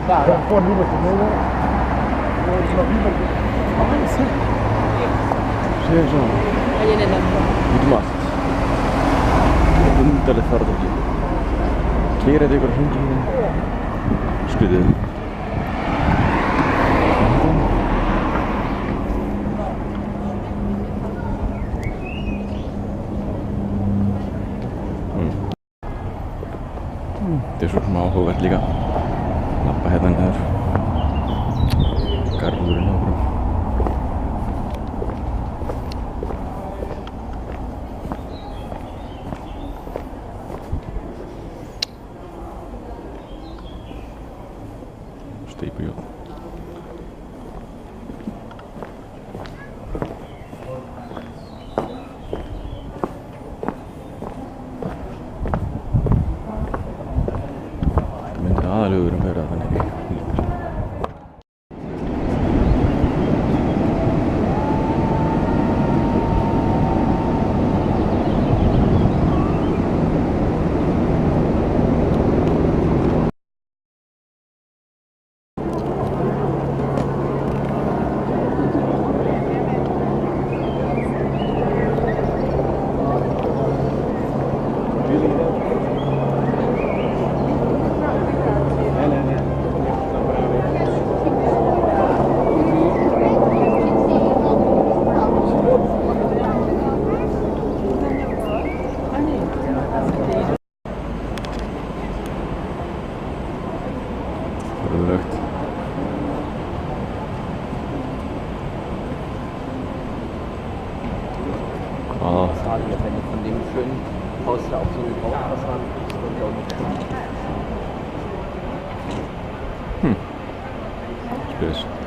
Da, vorne rüber zu nehmen. Schön schon. Wie du machst. Unter der Förderung. Kehre über hinten. Spiele. Deixa eu arrumar o rover ligar lá para arredondar carro não, bro. Gostei, período. Löyden perätä niin. Verrückt. Ah. Schade, wenn du von dem schönen Haus da auch so gebraucht hast, dann kriegst du auch nicht. Spät.